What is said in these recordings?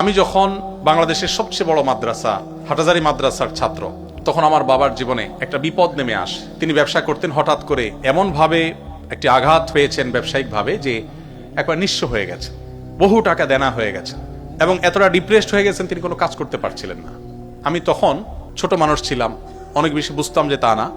আমি যখন বাংলাদেশের সবচেয়ে বড় মাদ্রাসা হাটহাজারী মাদ্রাসার ছাত্র, তখন আমার বাবার জীবনে একটা বিপদ নেমে আসে। তিনি ব্যবসা করতেন, হঠাৎ করে এমনভাবে একটি আঘাত হয়েছেন ব্যবসায়িকভাবে যে একবার নিঃস্ব হয়ে গেছে, বহু টাকা দেনা হয়ে গেছে এবং এতটা ডিপ্রেসড হয়ে গেছেন তিনি কোনো কাজ করতে পারছিলেন না। আমি তখন ছোট মানুষ ছিলাম, অনেক বেশি বুঝতাম যে তা না।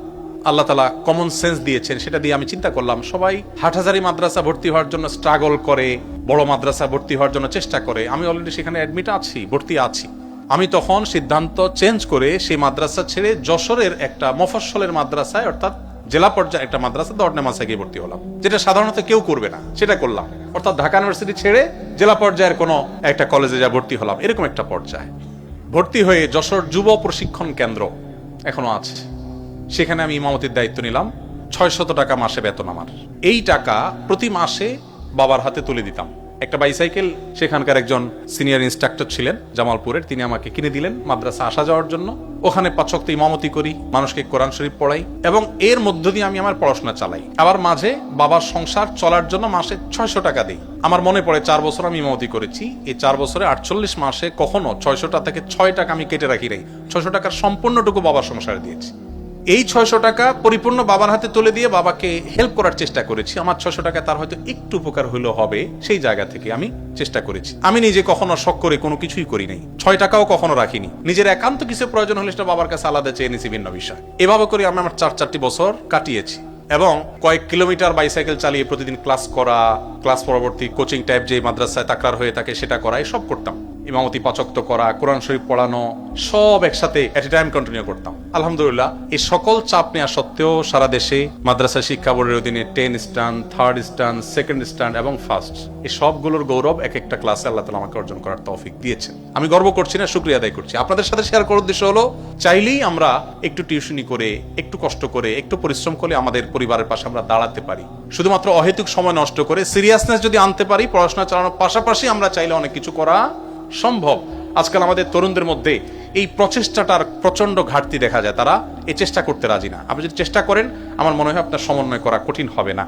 আল্লাহ তাআলা কমন সেন্স দিয়েছেন, সেটা দিয়ে আমি চিন্তা করলাম সবাই হাটহাজারী মাদ্রাসা ভর্তি হওয়ার জন্য স্ট্রাগল করে, বড় মাদ্রাসা ভর্তি হওয়ার জন্য চেষ্টা করে। আমি অলরেডি সেখানে অ্যাডমিট আছি, ভর্তি আছি। আমি তখন সিদ্ধান্ত চেঞ্জ করে সেই মাদ্রাসা ছেড়ে যশোরের একটা মফস্বলের মাদ্রাসায়, অর্থাৎ জেলা পর্যায়ে একটা মাদ্রাসা দরনেমাসে গিয়ে ভর্তি হলাম, যেটা সাধারণত কেউ করবে না, সেটা করলাম। অর্থাৎ ঢাকা ইউনিভার্সিটি ছেড়ে জেলা পর্যায়ের কোনো একটা কলেজে যা ভর্তি হলাম, এরকম একটা পর্যায়ে ভর্তি হয়ে যশোর যুব প্রশিক্ষণ কেন্দ্র এখনো আছে, সেখানে আমি ইমামতির দায়িত্ব নিলাম। ৬০০ টাকা মাসে বেতন আমার। এই টাকা প্রতি মাসে বাবার হাতে তুলে দিতাম। একটা বাইসাইকেল সেখানকার একজন সিনিয়র ইনস্ট্রাক্টর ছিলেন জামালপুরের, তিনি আমাকে কিনে দিলেন মাদ্রাসা আসা যাওয়ার জন্য। ওখানে ৫ ওয়াক্ত ইমামতি করি, মানুষকে কোরআন শরীফ পড়াই এবং এর মধ্য দিয়ে আমি আমার পড়াশোনা চালাই। আবার মাঝে বাবার সংসার চলার জন্য মাসে ৬০০ টাকা দিই। আমার মনে পড়ে ৪ বছর আমি ইমামতি করেছি, এই ৪ বছরে ৪৮ মাসে কখনো ৬০০ টাকা থেকে ৬ টাকা আমি কেটে রাখি নাই। ৬০০ টাকার সম্পূর্ণটুকু বাবার সংসারে দিয়েছি। এই ৬০০ টাকা পরিপূর্ণ বাবার হাতে তুলে দিয়ে বাবাকে হেল্প করার চেষ্টা করেছি। আমার ৬০০ টাকা তার হয়তো একটু উপকার হলেও হবে, সেই জায়গা থেকে আমি চেষ্টা করেছি। আমি নিজে কখনো শখ করে কোনো কিছুই করি নাই, ৬ টাকাও কখনো রাখিনি। নিজের একান্ত কিছু প্রয়োজন হলে সেটা বাবার কাছে আলাদা চেয়ে নিয়েছি, ভিন্ন বিষয়। এভাবে করে আমি আমার ৪টি বছর কাটিয়েছি এবং কয়েক কিলোমিটার বাইসাইকেল চালিয়ে প্রতিদিন ক্লাস করা, ক্লাস পরবর্তী কোচিং টাইপ যে মাদ্রাসায় তাকরার হয়ে থাকে সেটা করা, সব করতাম। ইমামতি ৫ ওয়াক্ত করা, কোরআন শরীফ পড়ানো, সব একসাথে এট এ টাইম কন্টিনিউ করতাম। আলহামদুলিল্লাহ, এই সকল চাপ নেওয়া সত্ত্বেও সারা দেশে মাদ্রাসা শিক্ষা বোর্ডের অধীনে 10 স্টান, 3rd স্টান, 2nd স্টান এবং 1st, এই সবগুলোর গৌরব এক একটা ক্লাসে আল্লাহ তাআলা আমাকে অর্জন করার তৌফিক দিয়েছেন। আমি গর্ব করছি না, শুকরিয়া আদায় করছি। আপনাদের সাথে শেয়ার করার উদ্দেশ্য হলো, চাইলেই আমরা একটু টিউশনি করে, একটু কষ্ট করে, একটু পরিশ্রম করে আমাদের পরিবারের পাশে আমরা দাঁড়াতে পারি। শুধুমাত্র অহেতুক সময় নষ্ট করে সিরিয়াসনেস যদি আনতে পারি, পড়াশোনা চালানোর পাশাপাশি আমরা চাইলে অনেক কিছু করা সম্ভব। আজকাল আমাদের তরুণদের মধ্যে এই প্রচেষ্টাটার প্রচন্ড ঘাটতি দেখা যায়, তারা এই চেষ্টা করতে রাজি না। আপনি যদি চেষ্টা করেন, আমার মনে হয় আপনার সমন্বয় করা কঠিন হবে না।